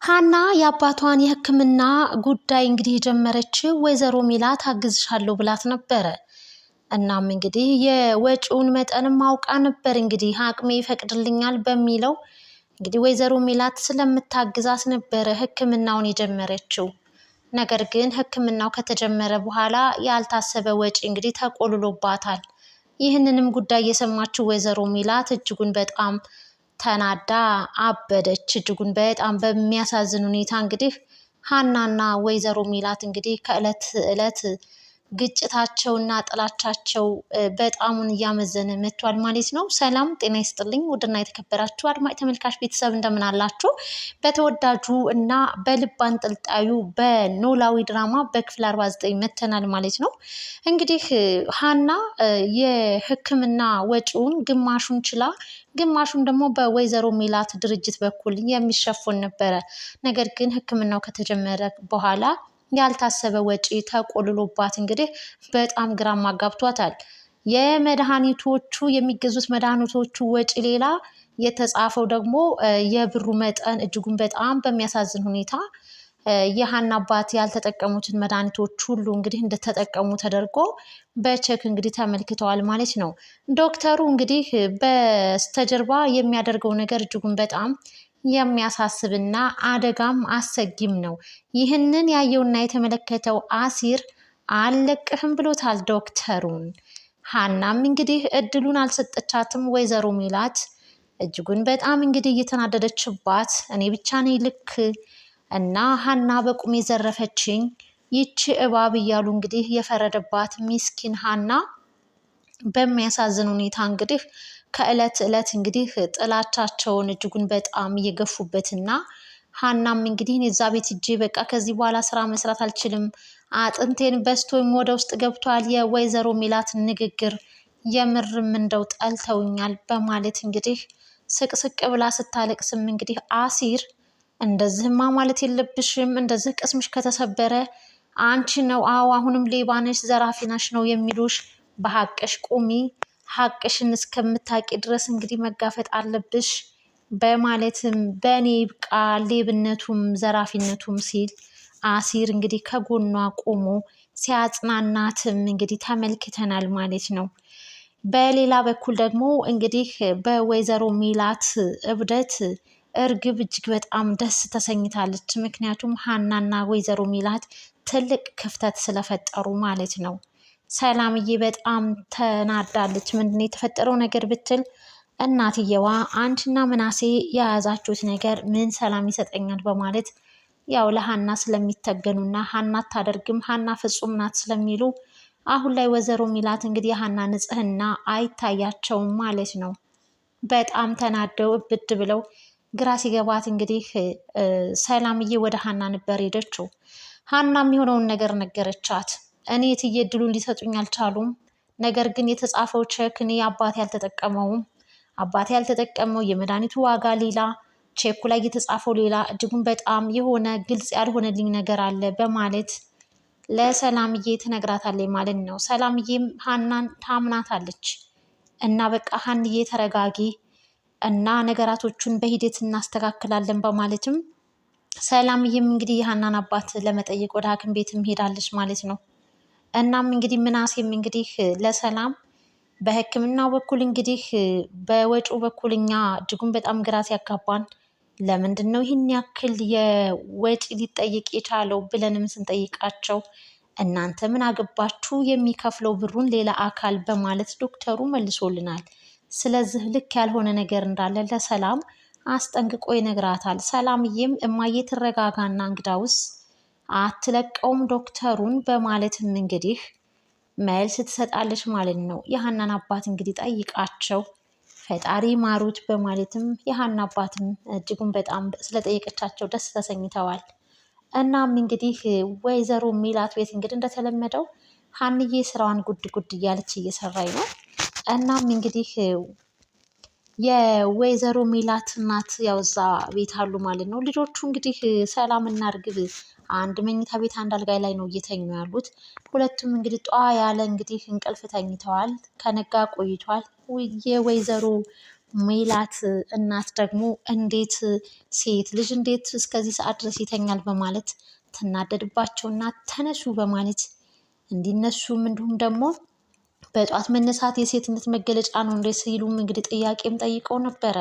ሀና የአባቷን የሕክምና ጉዳይ እንግዲህ የጀመረችው ወይዘሮ ሜላት አግዝሻለሁ ብላት ነበረ። እናም እንግዲህ የወጪውን መጠንም አውቃ ነበር እንግዲህ አቅሜ ይፈቅድልኛል በሚለው እንግዲህ ወይዘሮ ሜላት ስለምታግዛት ነበረ ሕክምናውን የጀመረችው። ነገር ግን ሕክምናው ከተጀመረ በኋላ ያልታሰበ ወጪ እንግዲህ ተቆልሎባታል። ይህንንም ጉዳይ የሰማችው ወይዘሮ ሜላት እጅጉን በጣም ተናዳ አበደች። እጅጉን በጣም በሚያሳዝን ሁኔታ እንግዲህ ሀናና ወይዘሮ ሜላት እንግዲህ ከእለት እለት ግጭታቸውና ጥላቻቸው በጣሙን እያመዘነ መጥቷል ማለት ነው። ሰላም ጤና ይስጥልኝ ውድና የተከበራችሁ አድማጭ ተመልካች ቤተሰብ እንደምን አላችሁ? በተወዳጁ እና በልብ አንጠልጣዩ በኖላዊ ድራማ በክፍል 49 መተናል ማለት ነው። እንግዲህ ሀና የሕክምና ወጪውን ግማሹን ችላ ግማሹን ደግሞ በወይዘሮ ሜላት ድርጅት በኩል የሚሸፉን ነበረ። ነገር ግን ሕክምናው ከተጀመረ በኋላ ያልታሰበ ወጪ ተቆልሎባት እንግዲህ በጣም ግራም አጋብቷታል። የመድኃኒቶቹ የሚገዙት መድኃኒቶቹ ወጪ ሌላ፣ የተጻፈው ደግሞ የብሩ መጠን እጅጉን በጣም በሚያሳዝን ሁኔታ የሀና አባት ያልተጠቀሙትን መድኃኒቶች ሁሉ እንግዲህ እንደተጠቀሙ ተደርጎ በቼክ እንግዲህ ተመልክተዋል ማለት ነው። ዶክተሩ እንግዲህ በስተጀርባ የሚያደርገው ነገር እጅጉን በጣም የሚያሳስብና አደጋም አሰጊም ነው። ይህንን ያየውና የተመለከተው አሲር አልለቅህም ብሎታል ዶክተሩን። ሀናም እንግዲህ እድሉን አልሰጠቻትም። ወይዘሮ ሜላት እጅጉን በጣም እንግዲህ እየተናደደችባት እኔ ብቻ ነኝ ልክ እና ሀና በቁም የዘረፈችኝ ይቺ እባብ እያሉ እንግዲህ የፈረደባት ሚስኪን ሀና በሚያሳዝን ሁኔታ እንግዲህ ከእለት እለት እንግዲህ ጥላቻቸውን እጅጉን በጣም እየገፉበትና ሀናም እንግዲህ እዛ ቤት እጄ በቃ ከዚህ በኋላ ስራ መስራት አልችልም፣ አጥንቴን በስቶኝ ወደ ውስጥ ገብቷል፣ የወይዘሮ ሜላት ንግግር የምርም እንደው ጠልተውኛል በማለት እንግዲህ ስቅስቅ ብላ ስታለቅስም እንግዲህ አሲር እንደዚህማ ማለት የለብሽም፣ እንደዚህ ቅስምሽ ከተሰበረ አንቺ ነው አዎ አሁንም ሌባ ነሽ ዘራፊ ነሽ ነው የሚሉሽ፣ በሀቅሽ ቁሚ፣ ሀቅሽን እስከምታቂ ድረስ እንግዲህ መጋፈጥ አለብሽ በማለትም በእኔ ይብቃ ሌብነቱም ዘራፊነቱም ሲል አሲር እንግዲህ ከጎኗ ቆሞ ሲያጽናናትም እንግዲህ ተመልክተናል ማለት ነው። በሌላ በኩል ደግሞ እንግዲህ በወይዘሮ ሜላት እብደት እርግብ እጅግ በጣም ደስ ተሰኝታለች። ምክንያቱም ሀናና ወይዘሮ ሜላት ትልቅ ክፍተት ስለፈጠሩ ማለት ነው። ሰላምዬ በጣም ተናዳለች። ምንድነው የተፈጠረው ነገር ብትል እናትየዋ አንቺና ምናሴ የያዛችሁት ነገር ምን ሰላም ይሰጠኛል በማለት ያው ለሀና ስለሚተገኑና ሀና አታደርግም ሀና ፍጹም ናት ስለሚሉ አሁን ላይ ወይዘሮ ሜላት እንግዲህ የሀና ንጽህና አይታያቸውም ማለት ነው። በጣም ተናደው እብድ ብለው ግራ ሲገባት እንግዲህ ሰላምዬ ወደ ሀና ነበር ሄደችው። ሀና የሚሆነውን ነገር ነገረቻት። እኔ የትዬ እድሉን ሊሰጡኝ አልቻሉም። ነገር ግን የተጻፈው ቼክ እኔ አባቴ ያልተጠቀመውም አባቴ ያልተጠቀመው የመድኃኒቱ ዋጋ ሌላ፣ ቼኩ ላይ የተጻፈው ሌላ፣ እጅጉን በጣም የሆነ ግልጽ ያልሆነልኝ ነገር አለ በማለት ለሰላምዬ ትነግራታለች ማለት ነው። ሰላምዬም ሀናን ታምናታለች እና በቃ ሀንዬ ተረጋጊ እና ነገራቶቹን በሂደት እናስተካክላለን በማለትም ሰላምዬም እንግዲህ የሀናን አባት ለመጠየቅ ወደ ሐኪም ቤትም ሄዳለች ማለት ነው። እናም እንግዲህ ምናሴም እንግዲህ ለሰላም በሕክምናው በኩል እንግዲህ በወጪው በኩል እኛ እጅጉን በጣም ግራ ሲያጋባን ለምንድን ነው ይህን ያክል የወጪ ሊጠየቅ የቻለው ብለንም ስንጠይቃቸው እናንተ ምን አገባችሁ የሚከፍለው ብሩን ሌላ አካል በማለት ዶክተሩ መልሶልናል። ስለዚህ ልክ ያልሆነ ነገር እንዳለ ለሰላም አስጠንቅቆ ይነግራታል። ሰላምዬም እማዬ ትረጋጋና እንግዳውስ አትለቀውም ዶክተሩን በማለትም እንግዲህ መልስ ትሰጣለች ማለት ነው። የሀናን አባት እንግዲህ ጠይቃቸው ፈጣሪ ማሩት በማለትም የሀና አባትም እጅጉን በጣም ስለጠየቀቻቸው ደስ ተሰኝተዋል። እናም እንግዲህ ወይዘሮ ሜላት ቤት እንግዲህ እንደተለመደው ሀንዬ ስራዋን ጉድ ጉድ እያለች እየሰራኝ ነው። እናም እንግዲህ የወይዘሮ ሜላት እናት ያው እዛ ቤት አሉ ማለት ነው። ልጆቹ እንግዲህ ሰላም እና እርግብ አንድ መኝታ ቤት አንድ አልጋ ላይ ነው እየተኙ ያሉት። ሁለቱም እንግዲህ ጧ ያለ እንግዲህ እንቅልፍ ተኝተዋል። ከነጋ ቆይቷል። የወይዘሮ ሜላት እናት ደግሞ እንዴት ሴት ልጅ እንዴት እስከዚህ ሰዓት ድረስ ይተኛል በማለት ትናደድባቸውና ተነሱ በማለት እንዲነሱም እንዲሁም ደግሞ በጧት መነሳት የሴትነት መገለጫ ነው እንዴ ሲሉም እንግዲህ ጥያቄም ጠይቀው ነበረ።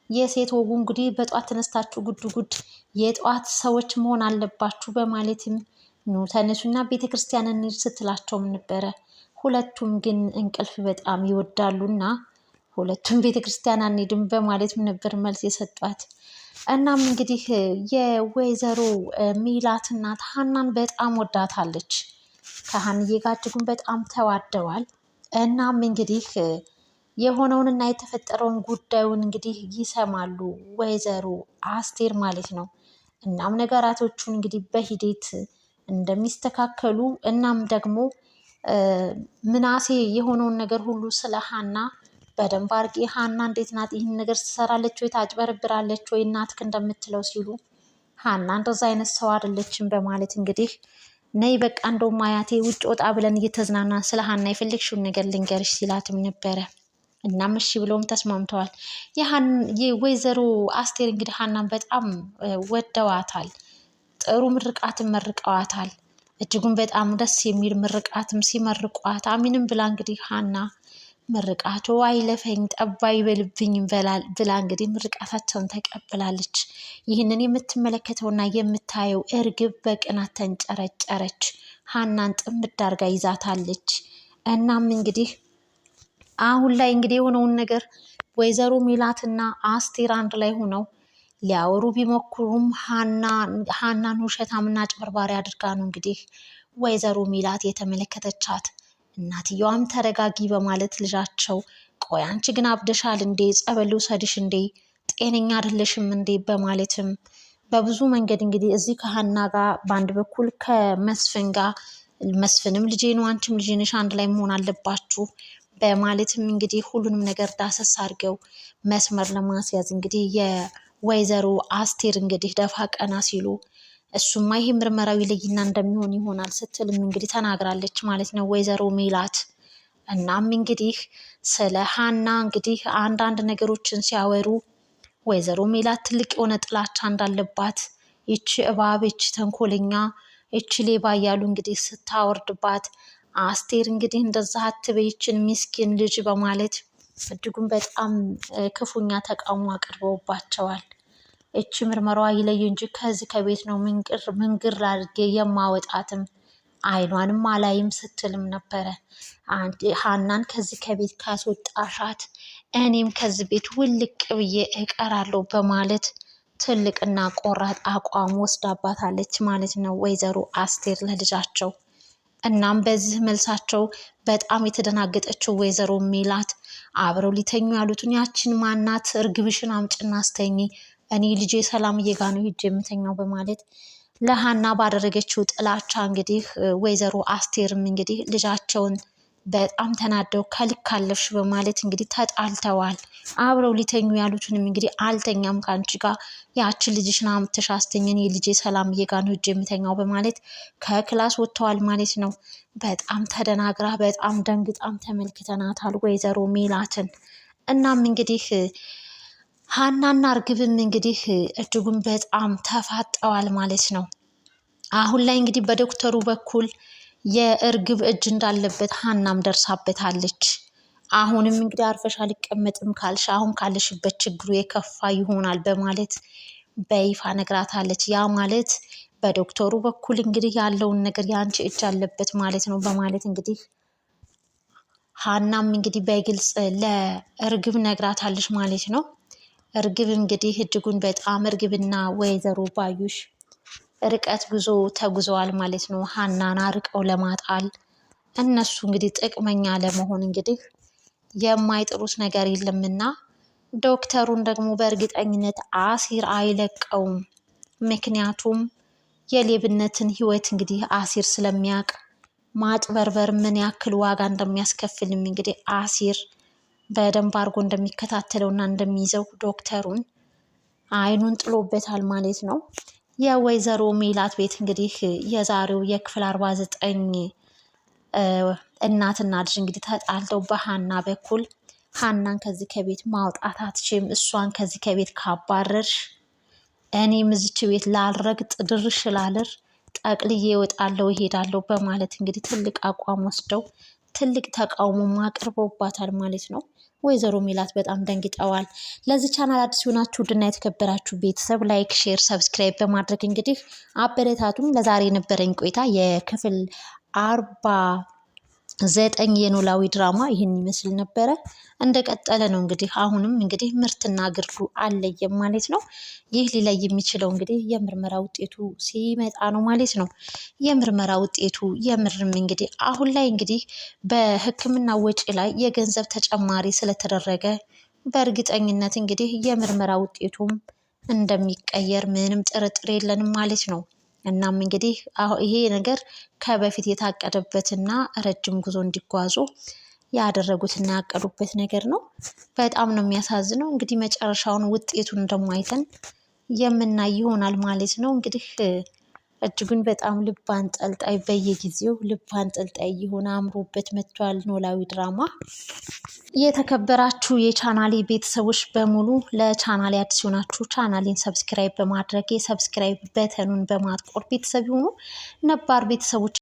የሴት ወጉ እንግዲህ በጧት ተነስታችሁ ጉድ ጉድ የጧት ሰዎች መሆን አለባችሁ በማለትም ኑ ተነሱና ቤተክርስቲያን እንሂድ ስትላቸውም ነበረ። ሁለቱም ግን እንቅልፍ በጣም ይወዳሉና ሁለቱም ቤተክርስቲያን አንሄድም በማለትም ነበር መልስ የሰጧት። እናም እንግዲህ የወይዘሮ ሜላት እናት ሀናን በጣም ወዳታለች። ከሀንዬ ጋር እጅጉን በጣም ተዋደዋል። እናም እንግዲህ የሆነውንና የተፈጠረውን ጉዳዩን እንግዲህ ይሰማሉ ወይዘሮ አስቴር ማለት ነው። እናም ነገራቶቹን እንግዲህ በሂደት እንደሚስተካከሉ እናም ደግሞ ምናሴ የሆነውን ነገር ሁሉ ስለ ሀና በደንብ አድርጌ ሀና እንዴት ናት ይህን ነገር ትሰራለች ወይ ታጭበረብራለች ወይ እናትክ እንደምትለው ሲሉ ሀና እንደዛ አይነት ሰው አይደለችም በማለት እንግዲህ ነይ በቃ እንደውም አያቴ ውጭ ወጣ ብለን እየተዝናና ስለ ሀና የፈለግሽውን ነገር ልንገርሽ ሲላትም ነበረ። እናም እሺ ብለውም ተስማምተዋል። የወይዘሮ አስቴር እንግዲህ ሀናን በጣም ወደዋታል። ጥሩ ምርቃትም መርቀዋታል። እጅጉን በጣም ደስ የሚል ምርቃትም ሲመርቋት አሚንም ብላ እንግዲህ ሀና ምርቃቱ አይለፈኝ ጠባ ይበልብኝ ብላ እንግዲህ ምርቃታቸውን ተቀብላለች። ይህንን የምትመለከተውና የምታየው እርግብ በቅናት ተንጨረጨረች። ሀናን ጥምድ አርጋ ይዛታለች። እናም እንግዲህ አሁን ላይ እንግዲህ የሆነውን ነገር ወይዘሮ ሜላትና አስቴር አንድ ላይ ሆነው ሊያወሩ ቢሞክሩም ሀናን ውሸታምና አጭበርባሪ አድርጋ ነው እንግዲህ ወይዘሮ ሜላት የተመለከተቻት። እናትየዋም ተረጋጊ በማለት ልጃቸው ቆይ አንቺ ግን አብደሻል እንዴ? ጸበል ልውሰድሽ እንዴ? ጤነኛ አይደለሽም እንዴ? በማለትም በብዙ መንገድ እንግዲህ እዚህ ከሀና ጋር በአንድ በኩል ከመስፍን ጋር መስፍንም ልጄ ነው አንቺም ልጄ ነሽ አንድ ላይ መሆን አለባችሁ በማለትም እንግዲህ ሁሉንም ነገር ዳሰስ አድርገው መስመር ለማስያዝ እንግዲህ የወይዘሮ አስቴር እንግዲህ ደፋ ቀና ሲሉ እሱማ ይሄ ምርመራዊ ለይና እንደሚሆን ይሆናል ስትልም እንግዲህ ተናግራለች ማለት ነው ወይዘሮ ሜላት። እናም እንግዲህ ስለ ሀና እንግዲህ አንዳንድ ነገሮችን ሲያወሩ ወይዘሮ ሜላት ትልቅ የሆነ ጥላቻ እንዳለባት ይቺ እባብ ይቺ ተንኮለኛ ይቺ ሌባ እያሉ እንግዲህ ስታወርድባት አስቴር እንግዲህ እንደዛ አትበይ ይችን ሚስኪን ልጅ በማለት እጅጉን በጣም ክፉኛ ተቃውሞ አቅርበውባቸዋል። እቺ ምርመራዋ ይለይ እንጂ ከዚህ ከቤት ነው ምንግር አድርጌ የማወጣትም አይኗንም አላይም ስትልም ነበረ። ሀናን ከዚህ ከቤት ካስወጣሻት እኔም ከዚህ ቤት ውልቅ ብዬ እቀራለሁ በማለት ትልቅና ቆራጥ አቋም ወስዳባታለች ማለት ነው ወይዘሮ አስቴር ለልጃቸው። እናም በዚህ መልሳቸው በጣም የተደናገጠችው ወይዘሮ ሜላት አብረው ሊተኙ ያሉትን ያችን ማናት እርግብሽን አምጭና አስተኝ እኔ ልጄ ሰላምዬ ጋ ነው ሂጅ የምተኛው በማለት ለሀና ባደረገችው ጥላቻ እንግዲህ ወይዘሮ አስቴርም እንግዲህ ልጃቸውን በጣም ተናደው ከልክ አለፍሽ በማለት እንግዲህ ተጣልተዋል። አብረው ሊተኙ ያሉትንም እንግዲህ አልተኛም ከአንቺ ጋር ያችን ልጅሽን አምጥተሽ አስተኝን የልጄ ሰላምዬ ጋ ነው ሂጅ የምተኛው በማለት ከክላስ ወጥተዋል ማለት ነው። በጣም ተደናግራ በጣም ደንግጣም ተመልክተናታል ወይዘሮ ሜላትን። እናም እንግዲህ ሀናና እርግብም እንግዲህ እጅጉን በጣም ተፋጠዋል ማለት ነው። አሁን ላይ እንግዲህ በዶክተሩ በኩል የእርግብ እጅ እንዳለበት ሀናም ደርሳበታለች። አሁንም እንግዲህ አርፈሽ አልቀመጥም ካልሽ አሁን ካለሽበት ችግሩ የከፋ ይሆናል በማለት በይፋ ነግራታለች። ያ ማለት በዶክተሩ በኩል እንግዲህ ያለውን ነገር የአንቺ እጅ አለበት ማለት ነው በማለት እንግዲህ ሀናም እንግዲህ በግልጽ ለእርግብ ነግራታለች ማለት ነው። እርግብ እንግዲህ እጅጉን በጣም እርግብና ወይዘሮ ባዩሽ ርቀት ጉዞ ተጉዘዋል ማለት ነው። ሀናን አርቀው ለማጣል እነሱ እንግዲህ ጥቅመኛ ለመሆን እንግዲህ የማይጥሩት ነገር የለምና ዶክተሩን ደግሞ በእርግጠኝነት አሲር አይለቀውም። ምክንያቱም የሌብነትን ህይወት እንግዲህ አሲር ስለሚያውቅ ማጭበርበር ምን ያክል ዋጋ እንደሚያስከፍልም እንግዲህ አሲር በደንብ አድርጎ እንደሚከታተለውና እንደሚይዘው ዶክተሩን አይኑን ጥሎበታል ማለት ነው። የወይዘሮ ሜላት ቤት እንግዲህ የዛሬው የክፍል 49 እናትና ልጅ እንግዲህ ተጣልተው በሀና በኩል ሀናን ከዚህ ከቤት ማውጣት አትችም። እሷን ከዚህ ከቤት ካባረርሽ እኔም እዚች ቤት ላልረግጥ ድርሽ ላልር ጠቅልዬ እወጣለሁ እሄዳለሁ በማለት እንግዲህ ትልቅ አቋም ወስደው ትልቅ ተቃውሞ አቅርበውባታል ማለት ነው። ወይዘሮ ሜላት በጣም ደንግጠዋል። ለዚህ ቻናል አዲስ ሲሆናችሁ ውድና የተከበራችሁ ቤተሰብ ላይክ፣ ሼር፣ ሰብስክራይብ በማድረግ እንግዲህ አበረታቱም። ለዛሬ የነበረኝ ቆይታ የክፍል 49 የኖላዊ ድራማ ይህን ይመስል ነበረ። እንደቀጠለ ነው እንግዲህ አሁንም እንግዲህ ምርትና ግርዱ አለየም ማለት ነው። ይህ ሊለይ የሚችለው እንግዲህ የምርመራ ውጤቱ ሲመጣ ነው ማለት ነው። የምርመራ ውጤቱ የምርም እንግዲህ አሁን ላይ እንግዲህ በሕክምና ወጪ ላይ የገንዘብ ተጨማሪ ስለተደረገ በእርግጠኝነት እንግዲህ የምርመራ ውጤቱም እንደሚቀየር ምንም ጥርጥር የለንም ማለት ነው። እናም እንግዲህ ይሄ ነገር ከበፊት የታቀደበትና ረጅም ጉዞ እንዲጓዙ ያደረጉትና ያቀዱበት ነገር ነው። በጣም ነው የሚያሳዝነው። እንግዲህ መጨረሻውን ውጤቱን ደግሞ አይተን የምናይ ይሆናል ማለት ነው። እንግዲህ እጅጉን በጣም ልብ አንጠልጣይ በየጊዜው ልብ አንጠልጣይ የሆነ አምሮበት መጥቷል ኖላዊ ድራማ። የተከበራችሁ የቻናሌ ቤተሰቦች በሙሉ ለቻናሌ አዲስ ሆናችሁ ቻናሌን ሰብስክራይብ በማድረግ የሰብስክራይብ በተኑን በማጥቆር ቤተሰብ ይሁኑ። ነባር ቤተሰቦች